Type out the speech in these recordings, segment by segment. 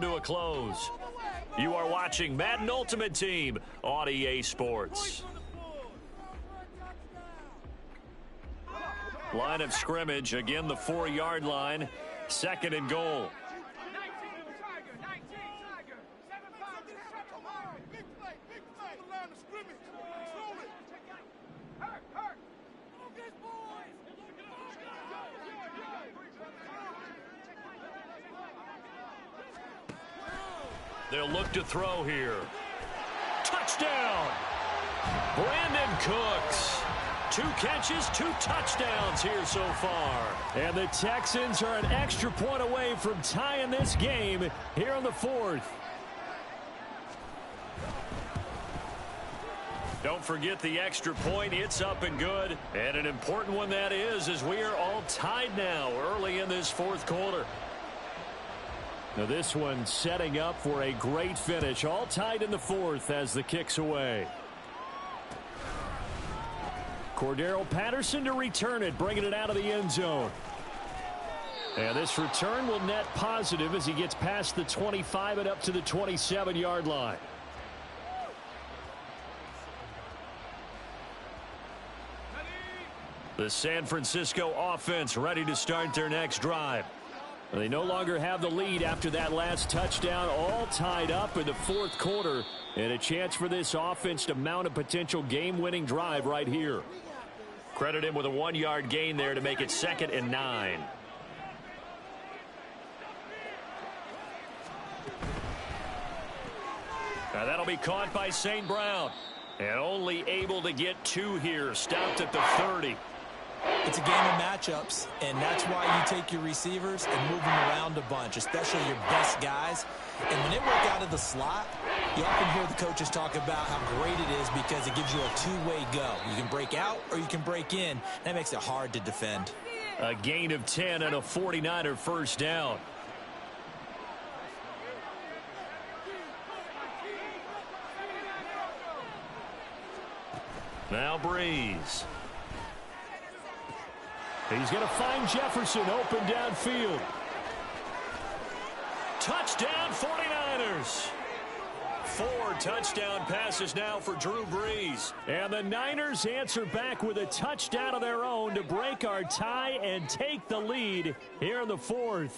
to a close. You are watching Madden Ultimate Team on EA Sports. Line of scrimmage, again the 4-yard line, 2nd and goal. They'll look to throw here. Touchdown! Brandon Cooks. 2 catches, 2 touchdowns here so far. And the Texans are an extra point away from tying this game here on the 4th. Don't forget the extra point. It's up and good. And an important one that is, as we are all tied now early in this 4th quarter. Now this one setting up for a great finish. All tied in the 4th as the kick's away. Cordero Patterson to return it, bringing it out of the end zone. And this return will net positive as he gets past the 25 and up to the 27-yard line. The San Francisco offense ready to start their next drive. They no longer have the lead after that last touchdown, all tied up in the 4th quarter, and a chance for this offense to mount a potential game-winning drive right here. Credit him with a 1-yard gain there to make it 2nd and 9. Now that'll be caught by St. Brown, and only able to get 2 here, stopped at the 30. It's a game of matchups, and that's why you take your receivers and move them around a bunch, especially your best guys. And when they work out of the slot, you often hear the coaches talk about how great it is because it gives you a 2-way go. You can break out or you can break in. That makes it hard to defend. A gain of 10 and a 49er first down. Now Breeze. He's going to find Jefferson open downfield. Touchdown 49ers. 4 touchdown passes now for Drew Brees. And the Niners answer back with a touchdown of their own to break our tie and take the lead here in the 4th.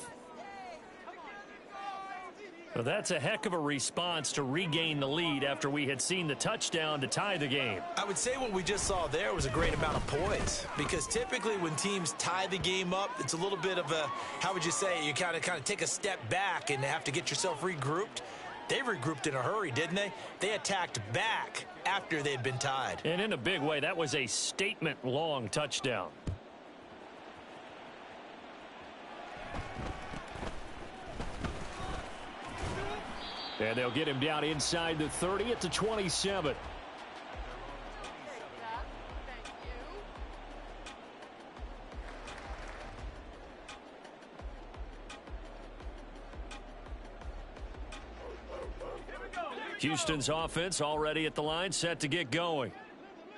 Well, that's a heck of a response to regain the lead after we had seen the touchdown to tie the game. I would say what we just saw there was a great amount of poise, because typically when teams tie the game up, it's a little bit of a, how would you say, you kind of take a step back and have to get yourself regrouped. They regrouped in a hurry, didn't they? They attacked back after they'd been tied. And in a big way, that was a statement-long touchdown. And they'll get him down inside the 30 at the 27. Houston's offense already at the line, set to get going.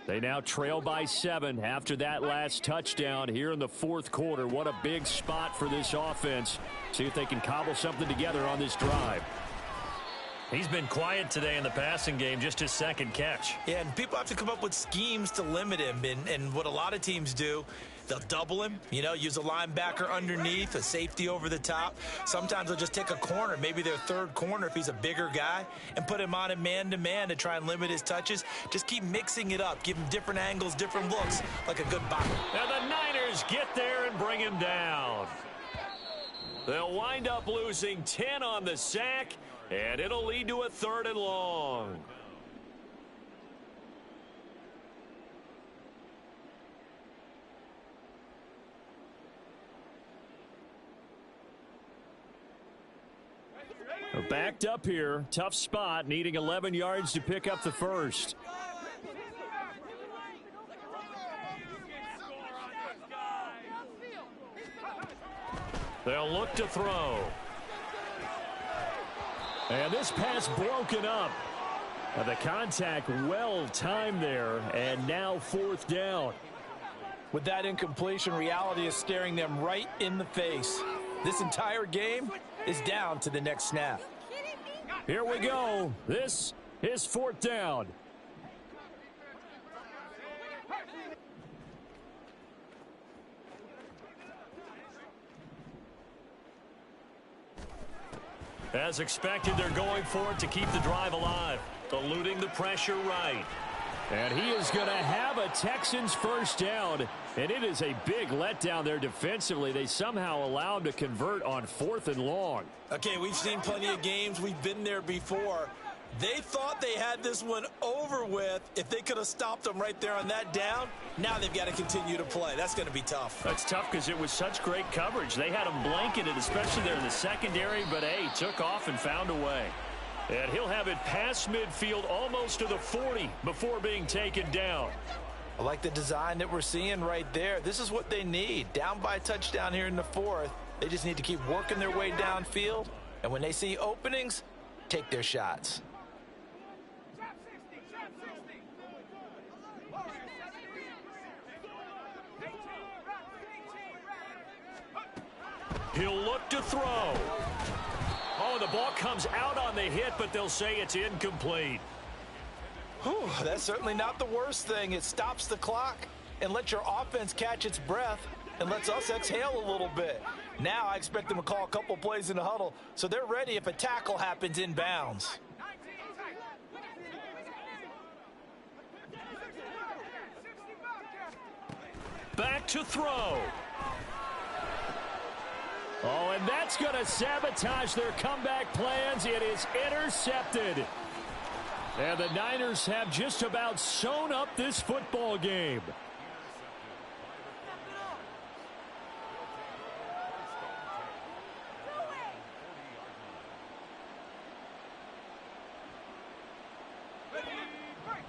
They now trail by 7 after that last touchdown here in the 4th quarter. What a big spot for this offense. See if they can cobble something together on this drive. He's been quiet today in the passing game, just his 2nd catch. Yeah, and people have to come up with schemes to limit him. And what a lot of teams do, they'll double him, use a linebacker underneath, a safety over the top. Sometimes they'll just take a corner, maybe their 3rd corner if he's a bigger guy, and put him on him man-to-man to try and limit his touches. Just keep mixing it up. Give him different angles, different looks, like a good box. And the Niners get there and bring him down. They'll wind up losing 10 on the sack, and it'll lead to a 3rd and long. Backed up here. Tough spot, needing 11 yards to pick up the first. They'll look to throw. And this pass broken up. The contact well timed there, and now 4th down. With that incompletion, reality is staring them right in the face. This entire game is down to the next snap. Here we go. This is fourth down. As expected, they're going for it to keep the drive alive, eluding the pressure right. And he is going to have a Texans first down, and it is a big letdown there defensively. They somehow allow him to convert on 4th and long. Okay, we've seen plenty of games. We've been there before. They thought they had this one over with. If they could have stopped them right there on that down, now they've got to continue to play. That's going to be tough. That's tough because it was such great coverage. They had them blanketed, especially there in the secondary, but, hey, took off and found a way. And he'll have it past midfield almost to the 40 before being taken down. I like the design that we're seeing right there. This is what they need. Down by a touchdown here in the 4th. They just need to keep working their way downfield. And when they see openings, take their shots. He'll look to throw. Oh, the ball comes out on the hit, but they'll say it's incomplete. Whew, that's certainly not the worst thing. It stops the clock and lets your offense catch its breath and lets us exhale a little bit. Now I expect them to call a couple plays in the huddle so they're ready if a tackle happens inbounds. Back to throw. Oh, and that's going to sabotage their comeback plans. It is intercepted. And the Niners have just about sewn up this football game.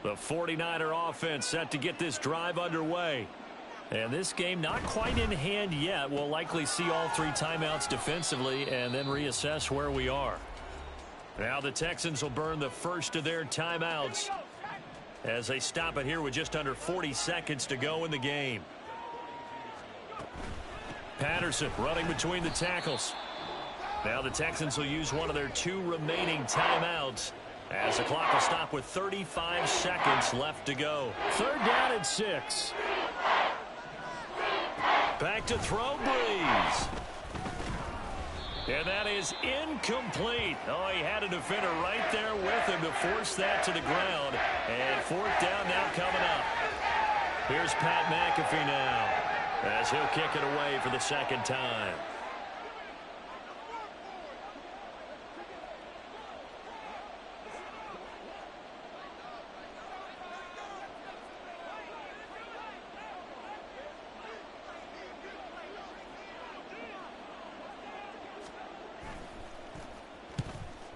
The 49er offense set to get this drive underway. And this game not quite in hand yet. We'll likely see all 3 timeouts defensively and then reassess where we are. Now the Texans will burn the first of their timeouts as they stop it here with just under 40 seconds to go in the game. Patterson running between the tackles. Now the Texans will use one of their 2 remaining timeouts as the clock will stop with 35 seconds left to go. 3rd down and 6. Back to throw, Breeze. And that is incomplete. Oh, he had a defender right there with him to force that to the ground. And 4th down now coming up. Here's Pat McAfee now as he'll kick it away for the 2nd time.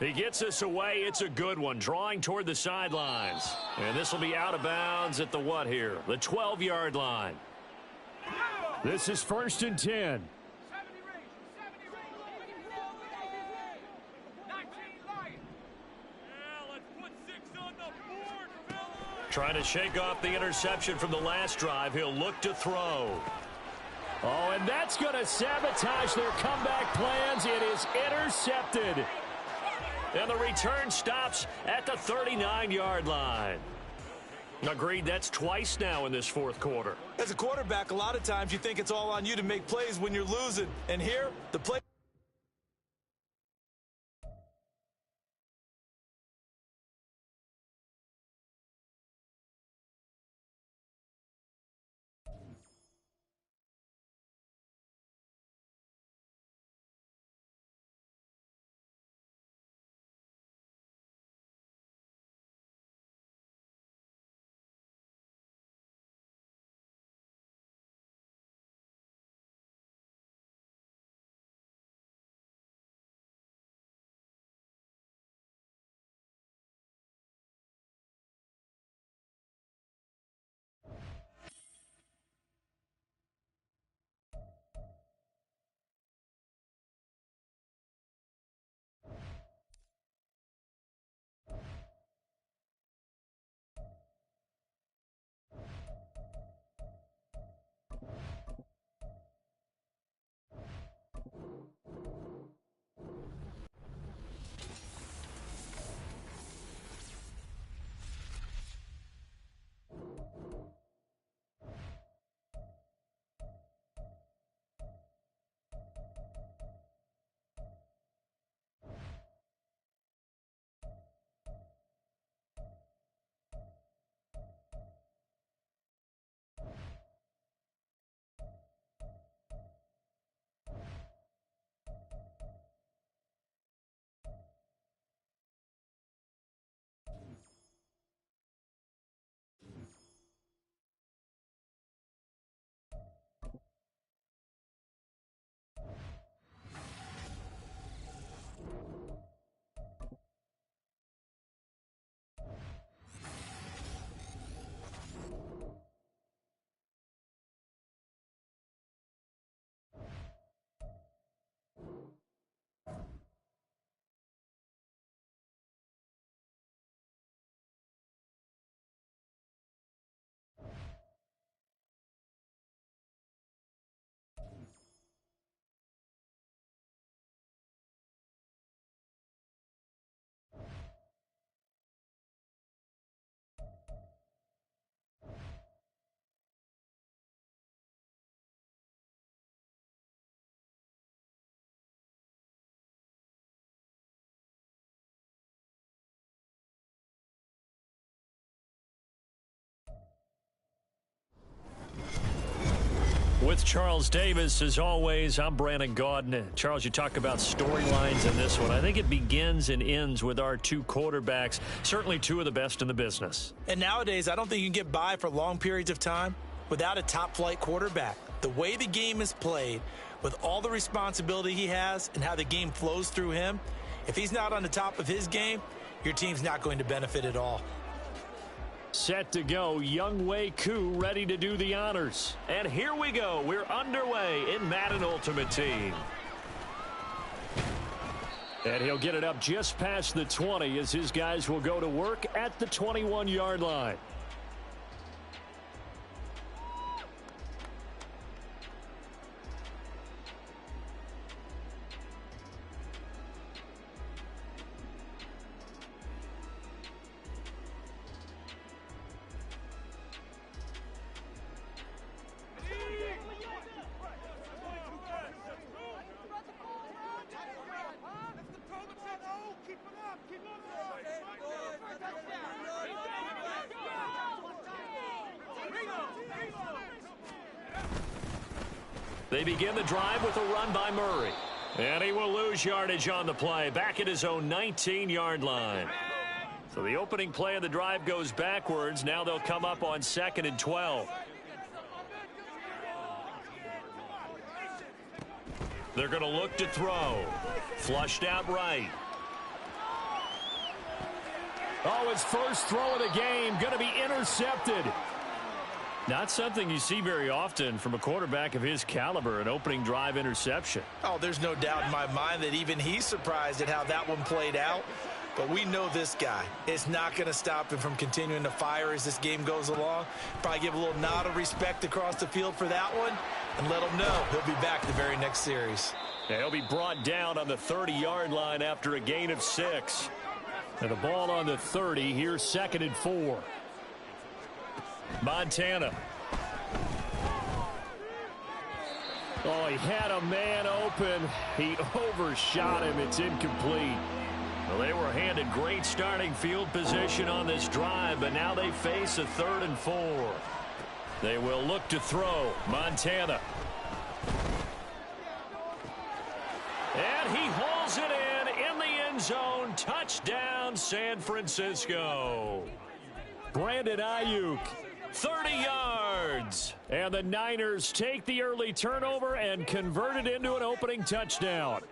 He gets us away. It's a good one. Drawing toward the sidelines. And this will be out of bounds at the what here? The 12-yard line. This is 1st and 10. Trying to shake off the interception from the last drive. He'll look to throw. Oh, and that's going to sabotage their comeback plans. It is intercepted. And the return stops at the 39-yard line. Agreed, that's twice now in this 4th quarter. As a quarterback, a lot of times you think it's all on you to make plays when you're losing. And here, the play With Charles Davis, as always, I'm Brandon Gaudin. Charles, you talk about storylines in this one. I think it begins and ends with our two quarterbacks, certainly two of the best in the business. And nowadays, I don't think you can get by for long periods of time without a top-flight quarterback. The way the game is played, with all the responsibility he has and how the game flows through him, if he's not on the top of his game, your team's not going to benefit at all. Set to go, Younghoe Koo ready to do the honors. And here we go. We're underway in Madden Ultimate Team. And he'll get it up just past the 20 as his guys will go to work at the 21-yard line. They begin the drive with a run by Murray. And he will lose yardage on the play, back at his own 19-yard line. So the opening play of the drive goes backwards. Now they'll come up on 2nd and 12. They're going to look to throw. Flushed out right. Oh, his first throw of the game going to be intercepted. Not something you see very often from a quarterback of his caliber, an opening drive interception. Oh, there's no doubt in my mind that even he's surprised at how that one played out. But we know this guy. It's not going to stop him from continuing to fire as this game goes along. Probably give a little nod of respect across the field for that one and let him know he'll be back the very next series. Yeah, he'll be brought down on the 30-yard line after a gain of 6. And the ball on the 30. Here's 2nd and 4. Montana. Oh, he had a man open. He overshot him. It's incomplete. Well, they were handed great starting field position on this drive, but now they face a 3rd and 4. They will look to throw. Montana. And he hauls it in the end zone. Touchdown, San Francisco. Brandon Ayuk. 30 yards. And the Niners take the early turnover and convert it into an opening touchdown.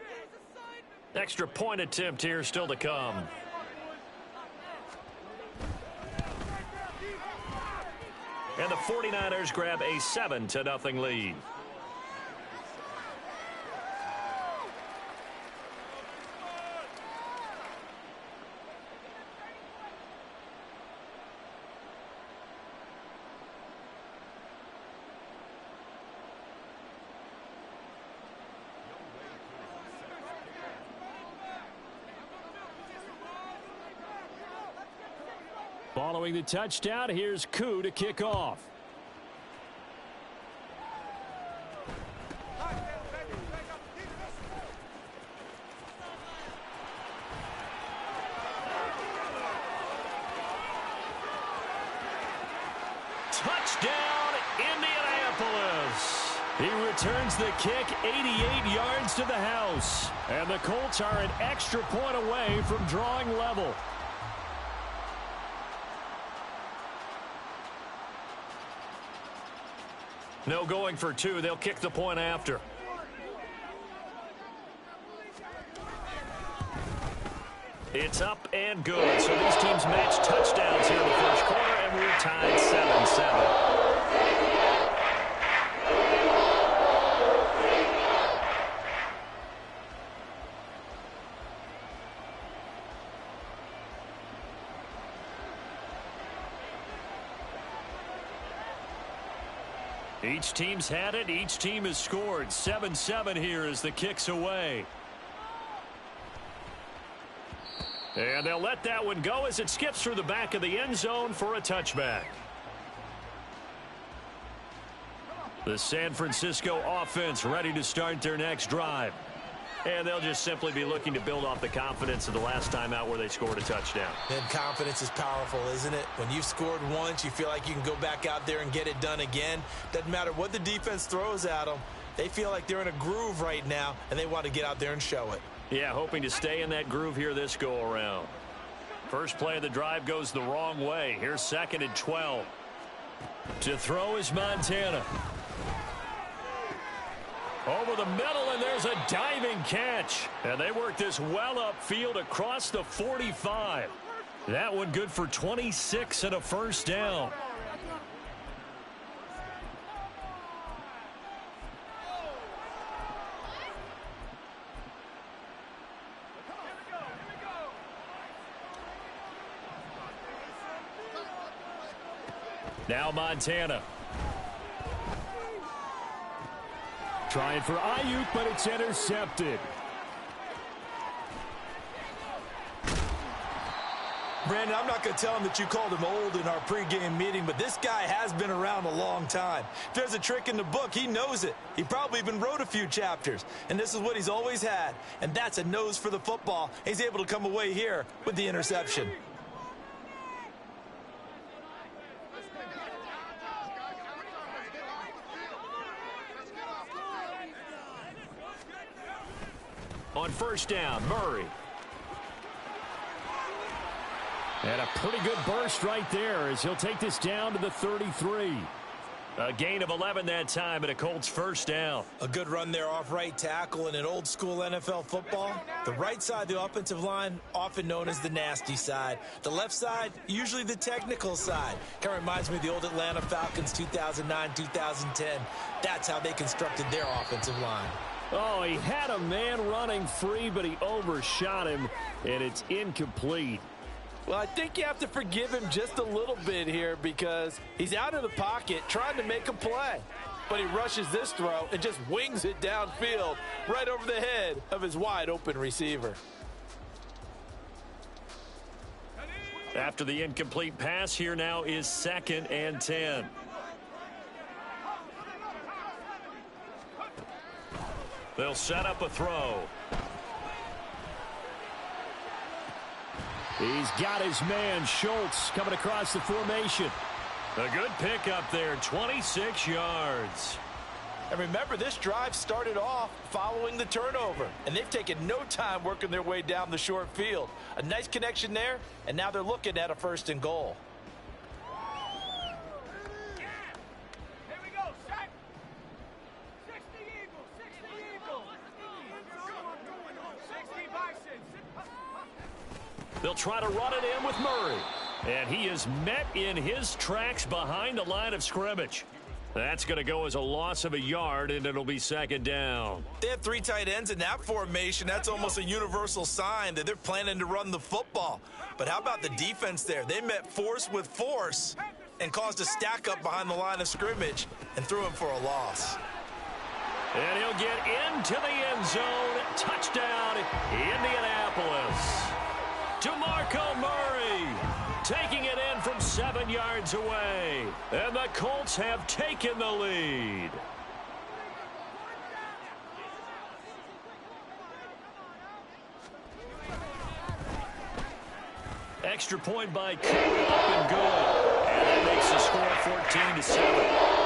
Extra point attempt here still to come. And the 49ers grab a 7-0 lead. Following the touchdown, here's Koo to kick off. Touchdown, Indianapolis. He returns the kick 88 yards to the house. And the Colts are an extra point away from drawing level. No going for 2. They'll kick the point after. It's up and good. So these teams match touchdowns here in the first quarter, and we're tied 7-7. Each team's had it. Each team has scored. 7-7 here as the kick's away. And they'll let that one go as it skips through the back of the end zone for a touchback. The San Francisco offense ready to start their next drive. And they'll just simply be looking to build off the confidence of the last time out where they scored a touchdown. And confidence is powerful, isn't it? When you've scored once, you feel like you can go back out there and get it done again. Doesn't matter what the defense throws at them. They feel like they're in a groove right now, and they want to get out there and show it. Yeah, hoping to stay in that groove here this go-around. First play of the drive goes the wrong way. Here's 2nd and 12. To throw is Montana. Over the middle, and there's a diving catch. And they work this well upfield across the 45. That one good for 26 and a first down. Now Montana. Trying for Ayuk, but it's intercepted. Brandon, I'm not going to tell him that you called him old in our pregame meeting, but this guy has been around a long time. If there's a trick in the book, he knows it. He probably even wrote a few chapters, and this is what he's always had, and that's a nose for the football. He's able to come away here with the interception. On first down, Murray. And a pretty good burst right there as he'll take this down to the 33. A gain of 11 that time, and a Colts first down. A good run there off right tackle in an old school NFL football. The right side of the offensive line, often known as the nasty side. The left side, usually the technical side. Kind of reminds me of the old Atlanta Falcons 2009-2010. That's how they constructed their offensive line. Oh, he had a man running free, but he overshot him, and it's incomplete. Well, I think you have to forgive him just a little bit here because he's out of the pocket trying to make a play. But he rushes this throw and just wings it downfield right over the head of his wide-open receiver. After the incomplete pass, here now is 2nd and 10. They'll set up a throw. He's got his man, Schultz, coming across the formation. A good pickup there, 26 yards. And remember, this drive started off following the turnover, and they've taken no time working their way down the short field. A nice connection there, and now they're looking at a 1st and goal. They'll try to run it in with Murray. And he is met in his tracks behind the line of scrimmage. That's going to go as a loss of a yard, and it'll be 2nd down. They have 3 tight ends in that formation. That's almost a universal sign that they're planning to run the football. But how about the defense there? They met force with force and caused a stack up behind the line of scrimmage and threw him for a loss. And he'll get into the end zone. Touchdown, Indianapolis. DeMarco Murray taking it in from 7 yards away. And the Colts have taken the lead. Extra point by Cooper, up and good. And that makes the score 14-7.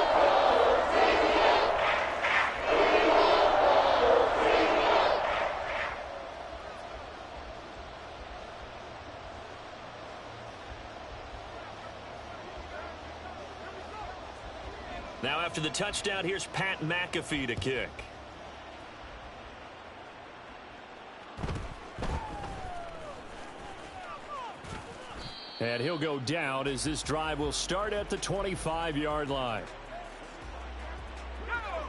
Now after the touchdown, here's Pat McAfee to kick. And he'll go down as this drive will start at the 25-yard line.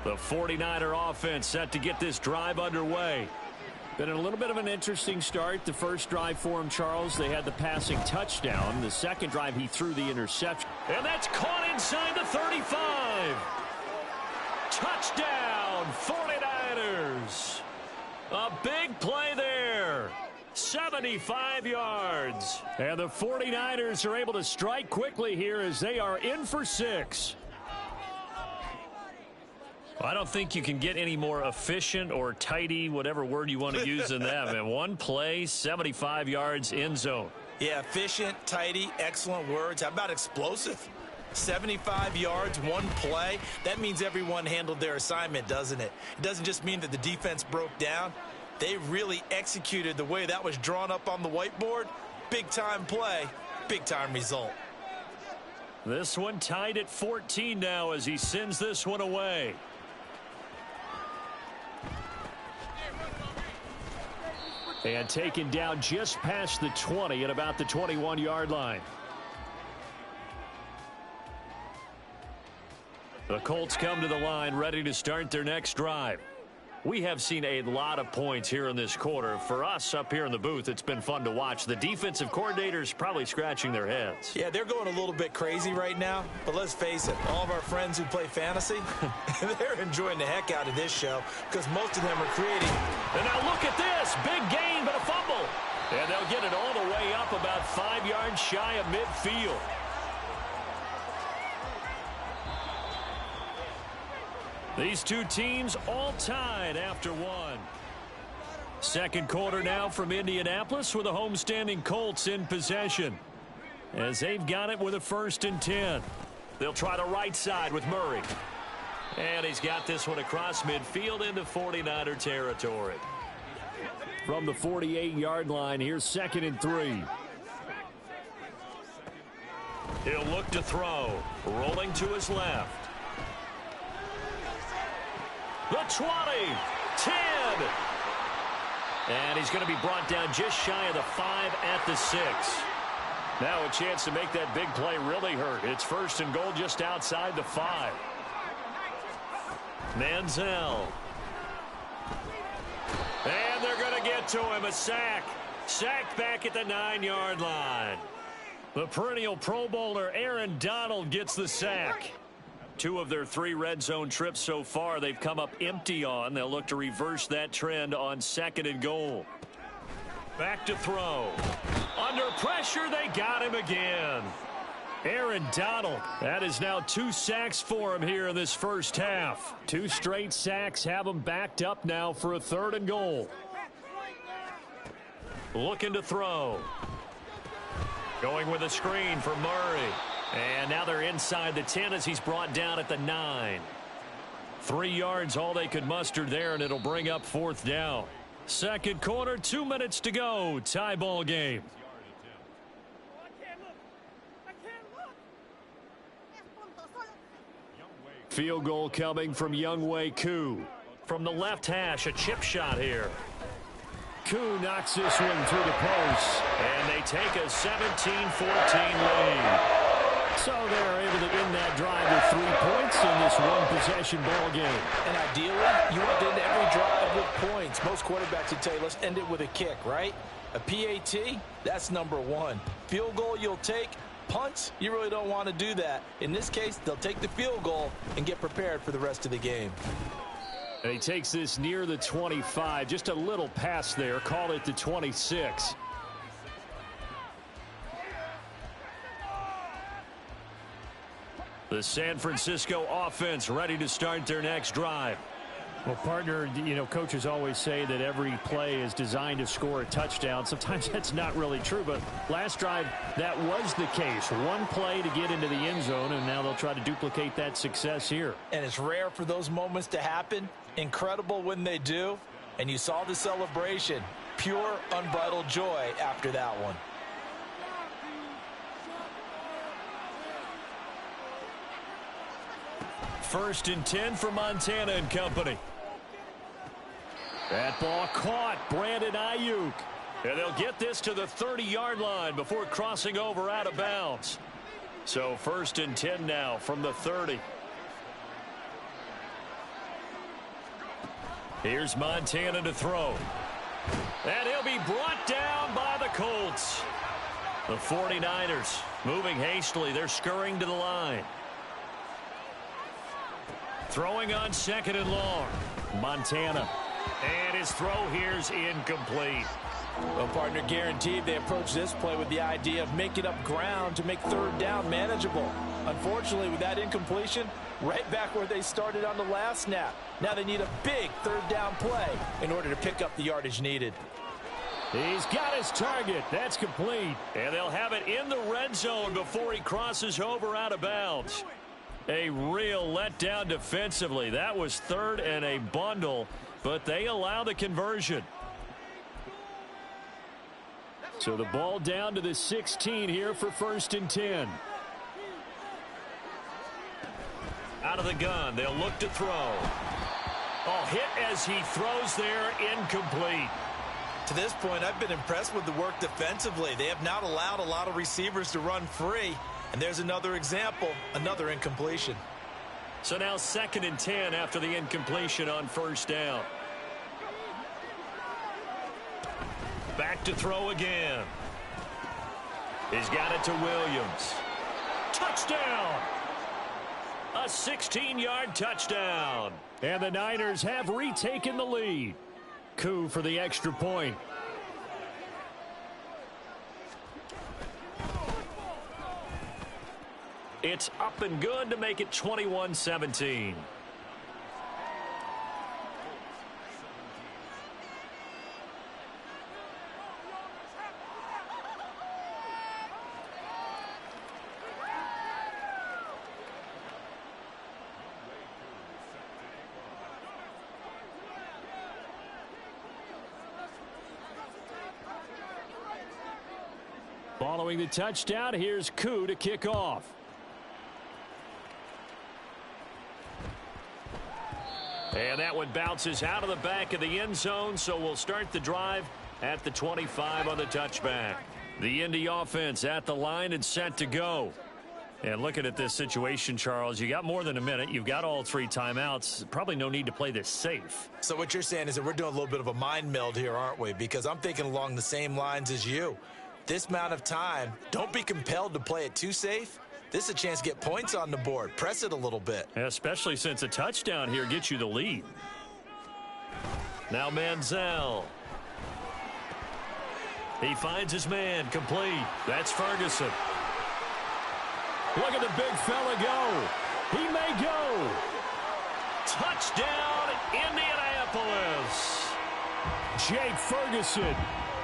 The 49er offense set to get this drive underway. Been a little bit of an interesting start. The first drive for him, Charles, they had the passing touchdown. The second drive, he threw the interception. And that's caught inside the 35. Touchdown, 49ers. A big play there. 75 yards. And the 49ers are able to strike quickly here as they are in for 6. I don't think you can get any more efficient or tidy, whatever word you want to use in that. Man, one play, 75 yards, end zone. Yeah, efficient, tidy, excellent words. How about explosive? 75 yards, one play. That means everyone handled their assignment, doesn't it? It doesn't just mean that the defense broke down. They really executed the way that was drawn up on the whiteboard. Big-time play, big-time result. This one tied at 14 now as he sends this one away. And taken down just past the 20 at about the 21-yard line. The Colts come to the line ready to start their next drive. We have seen a lot of points here in this quarter. For us up here in the booth, it's been fun to watch. The defensive coordinators probably scratching their heads. Yeah, they're going a little bit crazy right now. But let's face it, all of our friends who play fantasy, they're enjoying the heck out of this show because most of them are creating. And now look at this. Big gain, but a fumble. And they'll get it all the way up about 5 yards shy of midfield. These two teams all tied after one. Second quarter now from Indianapolis with the homestanding Colts in possession. As they've got it with a 1st and 10. They'll try the right side with Murray. And he's got this one across midfield into 49er territory. From the 48-yard line, here's 2nd and 3. He'll look to throw. Rolling to his left. The 20, 10. And he's going to be brought down just shy of the 5 at the 6. Now a chance to make that big play really hurt. It's 1st and goal just outside the 5. Manziel. And they're going to get to him. A sack. Sacked back at the 9-yard line. The perennial Pro Bowler Aaron Donald gets the sack. 2 of their 3 red zone trips so far they've come up empty on. They'll look to reverse that trend on 2nd and goal. Back to throw. Under pressure, they got him again. Aaron Donald. That is now 2 sacks for him here in this first half. 2 straight sacks have him backed up now for a 3rd and goal. Looking to throw. Going with a screen for Murray. And now they're inside the 10 as he's brought down at the 9. 3 yards all they could muster there, and it'll bring up 4th down. Second quarter, 2 minutes to go. Tie ball game. Field goal coming from Younghoe Koo. From the left hash, a chip shot here. Koo knocks this one through the post. And they take a 17-14 lead. So they're able to end that drive with 3 points in this one-possession ball game. And ideally, you want to end every drive with points. Most quarterbacks would tell you, let's end it with a kick, right? A PAT, that's number 1. Field goal you'll take. Punts, you really don't want to do that. In this case, they'll take the field goal and get prepared for the rest of the game. And he takes this near the 25. Just a little pass there. Call it the 26. The San Francisco offense ready to start their next drive. Well, partner, coaches always say that every play is designed to score a touchdown. Sometimes that's not really true, but last drive, that was the case. 1 play to get into the end zone, and now they'll try to duplicate that success here. And it's rare for those moments to happen. Incredible when they do. And you saw the celebration. Pure, unbridled joy after that one. First and 10 for Montana and company. That ball caught. Brandon Ayuk. And they'll get this to the 30-yard line before crossing over out of bounds. So 1st and 10 now from the 30. Here's Montana to throw. And he'll be brought down by the Colts. The 49ers moving hastily. They're scurrying to the line. Throwing on 2nd and long. Montana. And his throw here's incomplete. Well, partner, guaranteed they approach this play with the idea of making up ground to make 3rd down manageable. Unfortunately, with that incompletion, right back where they started on the last snap. Now they need a big third down play in order to pick up the yardage needed. He's got his target. That's complete. And they'll have it in the red zone before he crosses over out of bounds. A real letdown defensively. That was third and a bundle, but they allow the conversion. So the ball down to the 16 here for 1st and 10. Out of the gun, they'll look to throw. Oh, hit as he throws there, incomplete. To this point, I've been impressed with the work defensively. They have not allowed a lot of receivers to run free. And there's another example, another incompletion. So now 2nd and 10 after the incompletion on 1st down. Back to throw again. He's got it to Williams. Touchdown! A 16-yard touchdown. And the Niners have retaken the lead. Coup for the extra point. It's up and good to make it 21-17. Following the touchdown, here's Coup to kick off. And that one bounces out of the back of the end zone, so we'll start the drive at the 25 on the touchback. The Indy offense at the line and set to go. And looking at this situation, Charles, you got more than a minute. You've got all 3 timeouts. Probably no need to play this safe. So what you're saying is that we're doing a little bit of a mind meld here, aren't we? Because I'm thinking along the same lines as you. This amount of time, don't be compelled to play it too safe. This is a chance to get points on the board. Press it a little bit. Especially since a touchdown here gets you the lead. Now Manziel. He finds his man, complete. That's Ferguson. Look at the big fella go. He may go. Touchdown, Indianapolis. Jake Ferguson.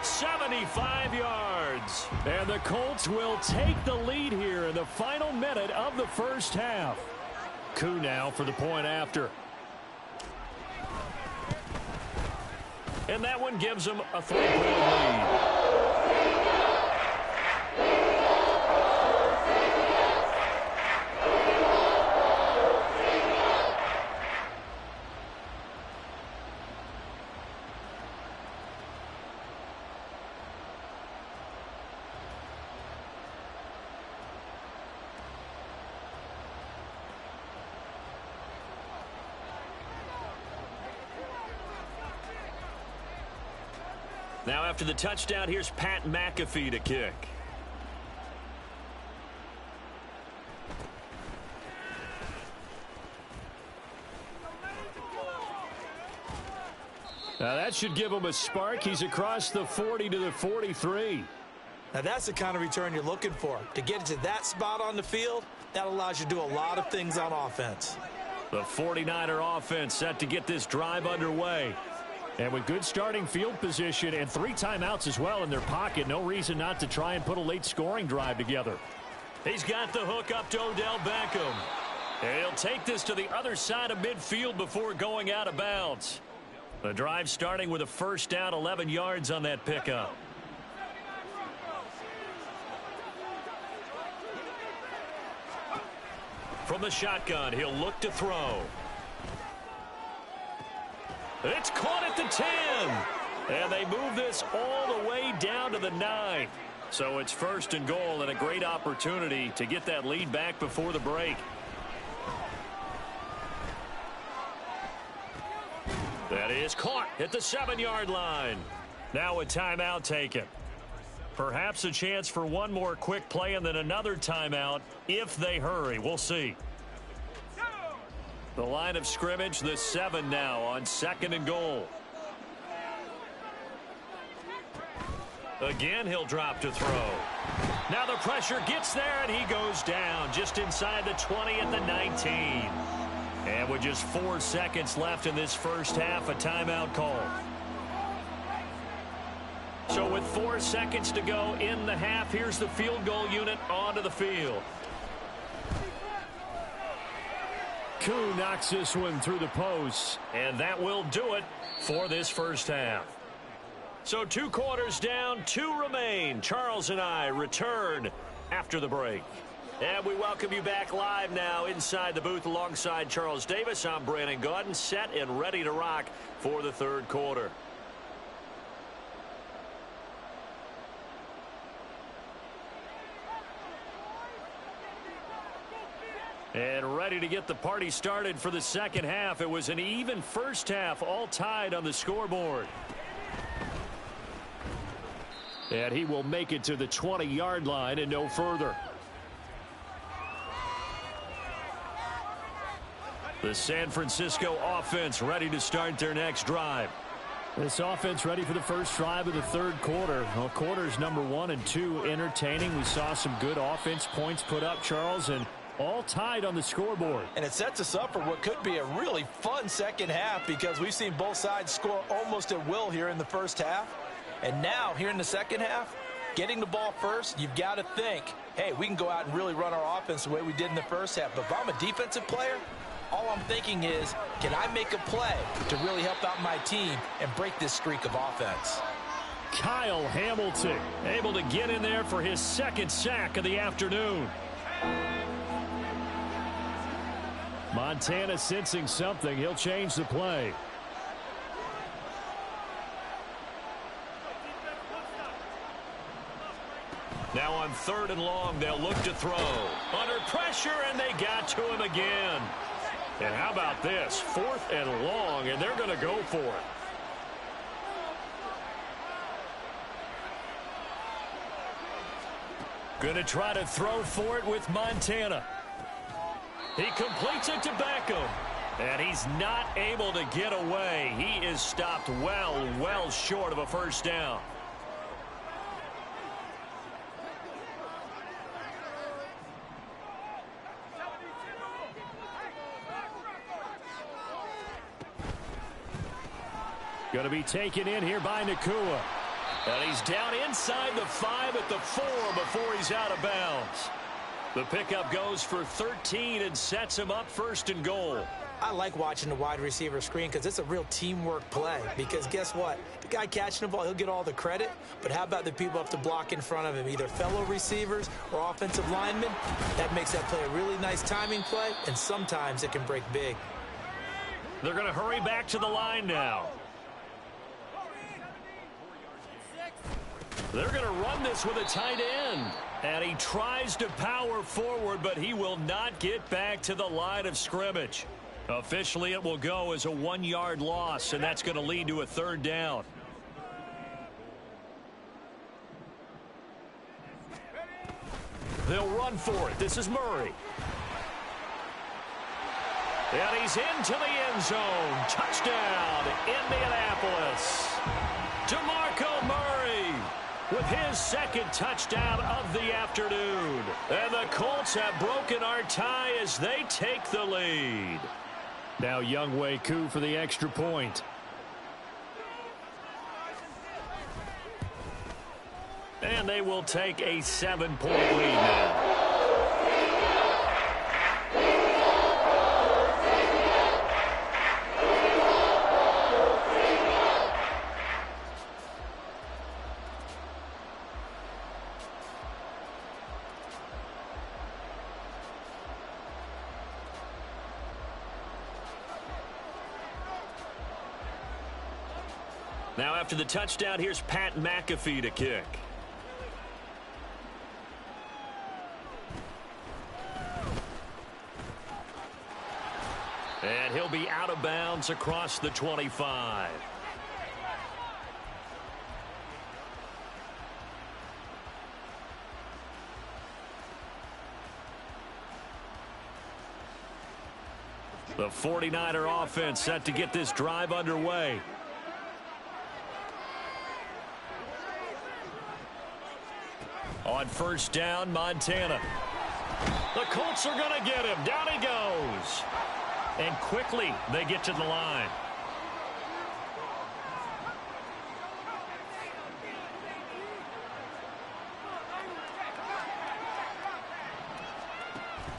75 yards. And the Colts will take the lead here in the final minute of the first half. Coup now for the point after. And that one gives them a 3-point lead. Now after the touchdown, here's Pat McAfee to kick. Now that should give him a spark. He's across the 40 to the 43. Now that's the kind of return you're looking for. To get to that spot on the field, that allows you to do a lot of things on offense. The 49er offense set to get this drive underway. And with good starting field position and 3 timeouts as well in their pocket, no reason not to try and put a late scoring drive together. He's got the hook up to Odell Beckham. And he'll take this to the other side of midfield before going out of bounds. The drive starting with a first down, 11 yards on that pickup. From the shotgun, he'll look to throw. It's caught at the 10. And they move this all the way down to the 9. So it's 1st and goal and a great opportunity to get that lead back before the break. That is caught at the 7-yard line. Now a timeout taken. Perhaps a chance for one more quick play and then another timeout if they hurry. We'll see. The line of scrimmage, the 7 now on 2nd and goal. Again, he'll drop to throw. Now the pressure gets there, and he goes down just inside the 20 at the 19. And with just 4 seconds left in this first half, a timeout call. So with 4 seconds to go in the half, here's the field goal unit onto the field. Koo knocks this one through the posts. And that will do it for this first half. So 2 quarters down, 2 remain. Charles and I return after the break. And we welcome you back live now inside the booth alongside Charles Davis. I'm Brandon Gaudin, set and ready to rock for the third quarter. And ready to get the party started for the second half. It was an even first half, all tied on the scoreboard. And he will make it to the 20-yard line and no further. The San Francisco offense ready to start their next drive. This offense ready for the first drive of the third quarter. Well, quarters number 1 and 2 entertaining. We saw some good offense points put up, Charles, and all tied on the scoreboard. And it sets us up for what could be a really fun second half because we've seen both sides score almost at will here in the first half. And now, here in the second half, getting the ball first, you've got to think, hey, we can go out and really run our offense the way we did in the first half. But if I'm a defensive player, all I'm thinking is, can I make a play to really help out my team and break this streak of offense? Kyle Hamilton able to get in there for his second sack of the afternoon. Montana sensing something. He'll change the play. Now on 3rd and long, they'll look to throw. Under pressure, and they got to him again. And how about this? 4th and long, and they're going to go for it. Going to try to throw for it with Montana. He completes it to Beckham. And he's not able to get away. He is stopped well short of a first down. Going to be taken in here by Nakua. And he's down inside the 5 at the 4 before he's out of bounds. The pickup goes for 13 and sets him up 1st and goal. I like watching the wide receiver screen because it's a real teamwork play. Because guess what? The guy catching the ball, he'll get all the credit. But how about the people up to block in front of him, either fellow receivers or offensive linemen? That makes that play a really nice timing play, and sometimes it can break big. They're going to hurry back to the line now. They're going to run this with a tight end. And he tries to power forward, but he will not get back to the line of scrimmage. Officially, it will go as a 1-yard loss, and that's going to lead to a 3rd down. They'll run for it. This is Murray. And he's into the end zone. Touchdown, Indianapolis. DeMarco Murray with his 2nd touchdown of the afternoon. And the Colts have broken our tie as they take the lead. Now Younghoe Koo for the extra point. And they will take a 7-point lead now. Now after the touchdown, here's Pat McAfee to kick. And he'll be out of bounds across the 25. The 49er offense set to get this drive underway. On first down, Montana. The Colts are going to get him. Down he goes. And quickly they get to the line.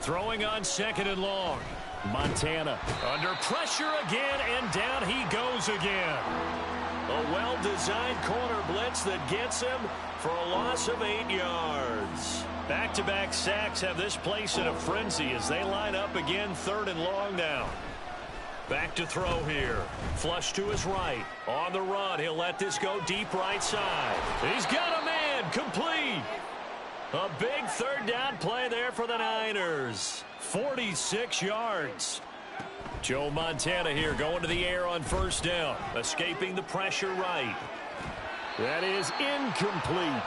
Throwing on second and long. Montana under pressure again, and down he goes again. A well-designed corner blitz that gets him for a loss of 8 yards. Back-to-back sacks have this place in a frenzy as they line up again, third and long now. Back to throw here. Flush to his right. On the run, he'll let this go deep right side. He's got a man. Complete. A big third down play there for the Niners. 46 yards. Joe Montana here going to the air on first down. Escaping the pressure right. That is incomplete.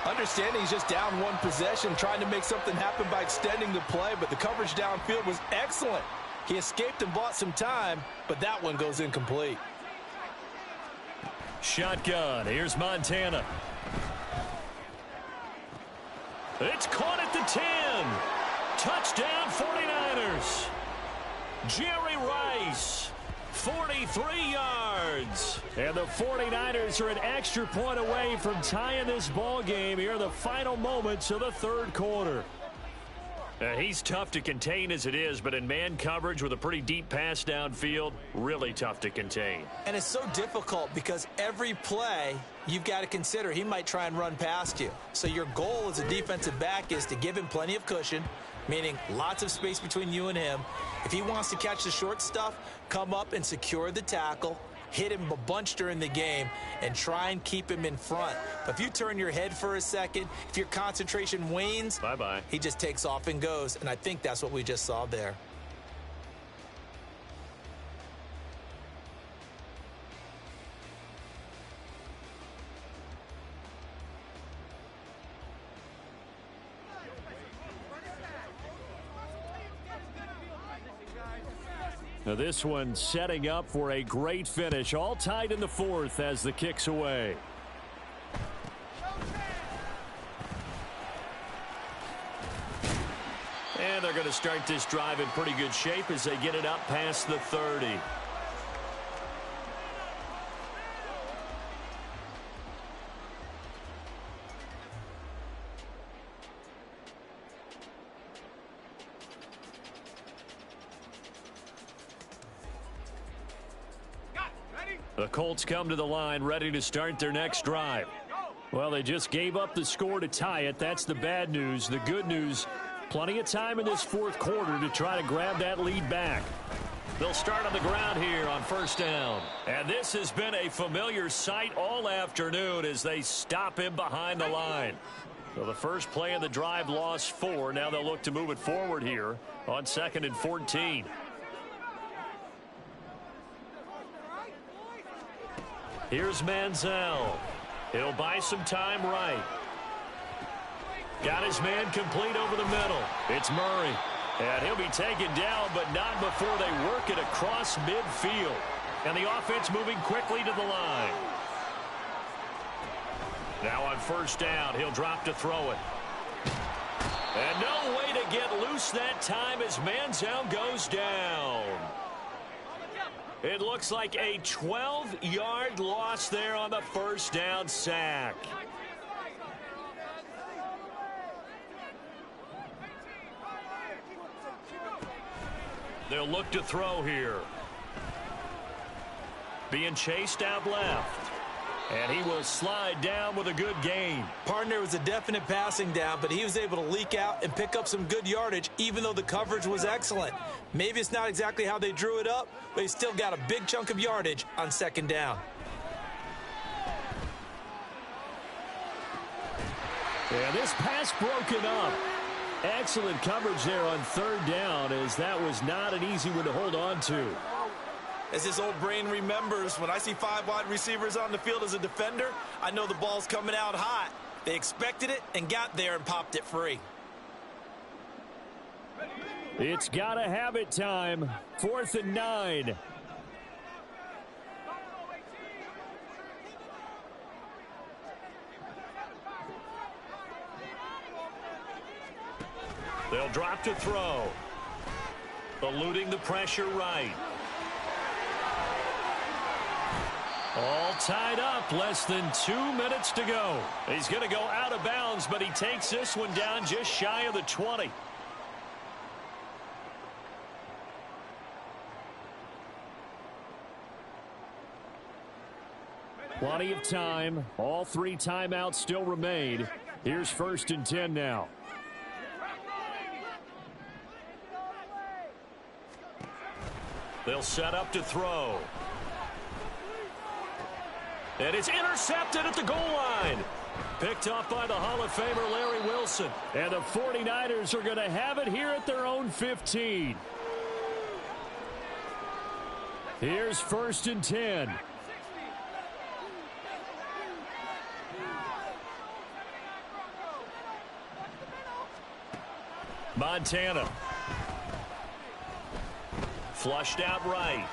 Understanding he's just down one possession, trying to make something happen by extending the play, but the coverage downfield was excellent. He escaped and bought some time, but that one goes incomplete. Shotgun. Here's Montana. It's caught at the 10. Touchdown 49ers. Jerry Rice, 43 yards. And the 49ers are an extra point away from tying this ball game here in the final moments of the third quarter. He's tough to contain as it is, but in man coverage with a pretty deep pass downfield, really tough to contain. And it's so difficult because every play you've got to consider he might try and run past you. So your goal as a defensive back is to give him plenty of cushion, meaning lots of space between you and him. If he wants to catch the short stuff, come up and secure the tackle, hit him a bunch during the game, and try and keep him in front. But if you turn your head for a second, if your concentration wanes, bye-bye, he just takes off and goes. And I think that's what we just saw there. Now this one setting up for a great finish. All tied in the fourth as the kick's away. And they're going to start this drive in pretty good shape as they get it up past the 30. The Colts come to the line ready to start their next drive. Well, they just gave up the score to tie it. That's the bad news. The good news, plenty of time in this fourth quarter to try to grab that lead back. They'll start on the ground here on first down. And this has been a familiar sight all afternoon as they stop him behind the line. So the first play of the drive lost 4. Now they'll look to move it forward here on 2nd and 14. Here's Manziel. He'll buy some time right. Got his man complete over the middle. It's Murray. And he'll be taken down, but not before they work it across midfield. And the offense moving quickly to the line. Now on first down, he'll drop to throw it. And no way to get loose that time as Manziel goes down. It looks like a 12-yard loss there on the first down sack. They'll look to throw here. Being chased out left. And he will slide down with a good gain. Partner was a definite passing down, but he was able to leak out and pick up some good yardage, even though the coverage was excellent. Maybe it's not exactly how they drew it up, but he still got a big chunk of yardage on second down. And this pass broken up. Excellent coverage there on third down, as that was not an easy one to hold on to. As his old brain remembers, when I see 5 wide receivers on the field as a defender, I know the ball's coming out hot. They expected it and got there and popped it free. It's got to have it time. 4th and 9. They'll drop to throw. Eluding the pressure right. All tied up, less than 2 minutes to go. He's going to go out of bounds, but he takes this one down just shy of the 20. Plenty of time. All 3 timeouts still remain. Here's 1st and 10 now. They'll set up to throw. And it's intercepted at the goal line. Picked off by the Hall of Famer Larry Wilson. And the 49ers are going to have it here at their own 15. Here's 1st and 10. Montana. Flushed out right.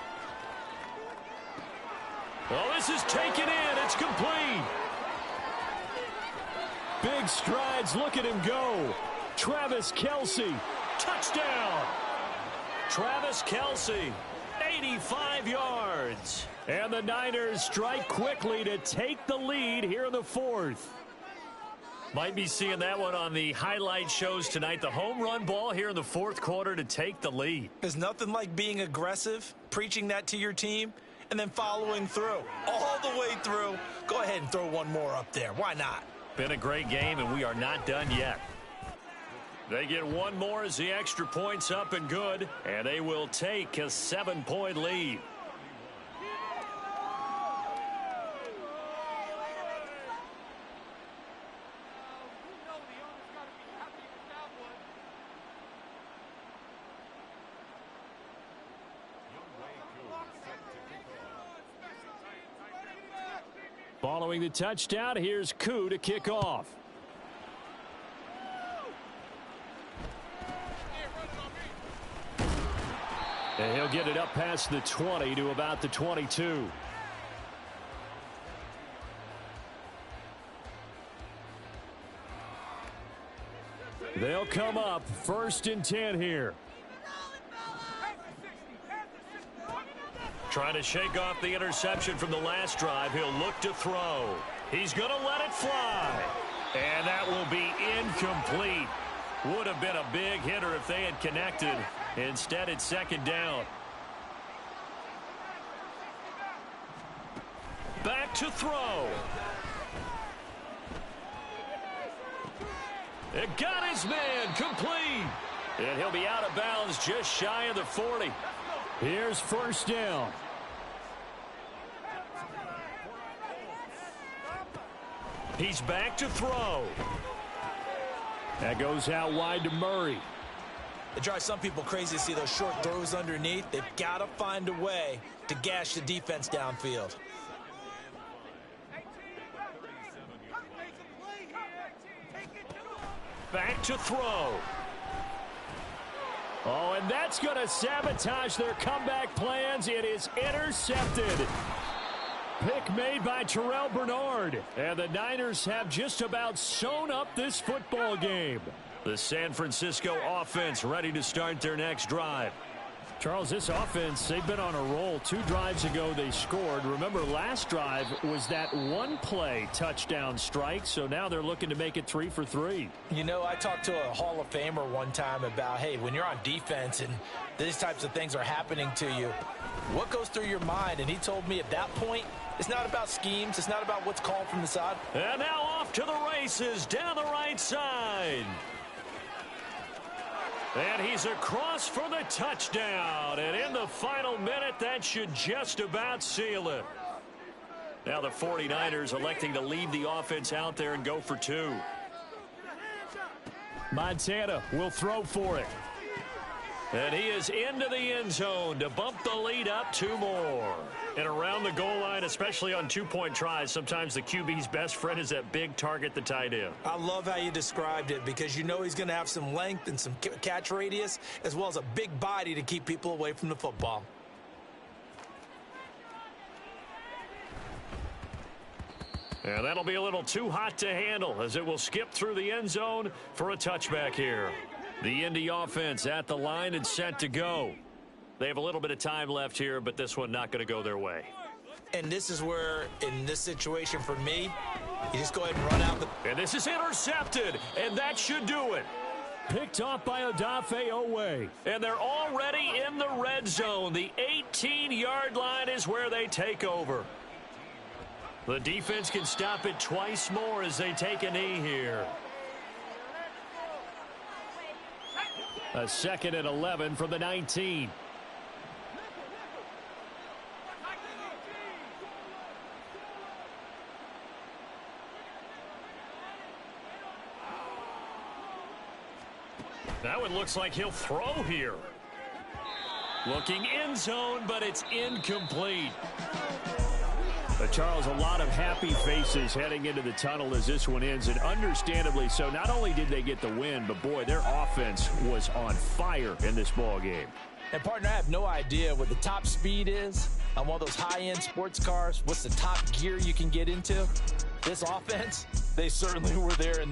Oh, this is taken in. It's complete. Big strides. Look at him go. Travis Kelce. Touchdown. Travis Kelce. 85 yards. And the Niners strike quickly to take the lead here in the 4th. Might be seeing that one on the highlight shows tonight. The home run ball here in the 4th quarter to take the lead. There's nothing like being aggressive, preaching that to your team, and then following through. All the way through. Go ahead and throw one more up there. Why not? Been a great game, and we are not done yet. They get one more as the extra point's up and good, and they will take a 7-point lead. Following the touchdown, here's Koo to kick off. And he'll get it up past the 20 to about the 22. They'll come up 1st and 10 here. Trying to shake off the interception from the last drive. He'll look to throw. He's going to let it fly. And that will be incomplete. Would have been a big hitter if they had connected. Instead, it's 2nd down. Back to throw. It got his man complete. And he'll be out of bounds just shy of the 40. Here's 1st down. He's back to throw. That goes out wide to Murray. It drives some people crazy to see those short throws underneath. They've got to find a way to gash the defense downfield. Back to throw. Oh, and that's going to sabotage their comeback plans. It is intercepted. Pick made by Terrell Bernard. And the Niners have just about sewn up this football game. The San Francisco offense ready to start their next drive. Charles, this offense, they've been on a roll. 2 drives ago they scored. Remember, last drive was that one-play touchdown strike, so now they're looking to make it 3 for 3. You know, I talked to a Hall of Famer one time about, hey, when you're on defense and these types of things are happening to you, what goes through your mind? And he told me at that point, it's not about schemes. It's not about what's called from the side. And now off to the races down the right side. And he's across for the touchdown. And in the final minute, that should just about seal it. Now the 49ers electing to leave the offense out there and go for 2. Montana will throw for it. And he is into the end zone to bump the lead up 2 more. And around the goal line, especially on 2-point tries, sometimes the QB's best friend is that big target, the tight end. I love how you described it because you know he's going to have some length and some catch radius as well as a big body to keep people away from the football. And that'll be a little too hot to handle as it will skip through the end zone for a touchback here. The Indy offense at the line and set to go. They have a little bit of time left here, but this one not going to go their way. And this is where, in this situation for me, you just go ahead and run out. And this is intercepted, and that should do it. Picked off by Odafe Owe. And they're already in the red zone. The 18-yard line is where they take over. The defense can stop it twice more as they take a knee here. A 2nd and 11 from the 19. That one looks like he'll throw here. Looking end zone, but it's incomplete. Charles, a lot of happy faces heading into the tunnel as this one ends, and understandably so. Not only did they get the win, but boy, their offense was on fire in this ball game. And partner, I have no idea what the top speed is on one of those high-end sports cars. What's the top gear you can get into? This offense, they certainly were there.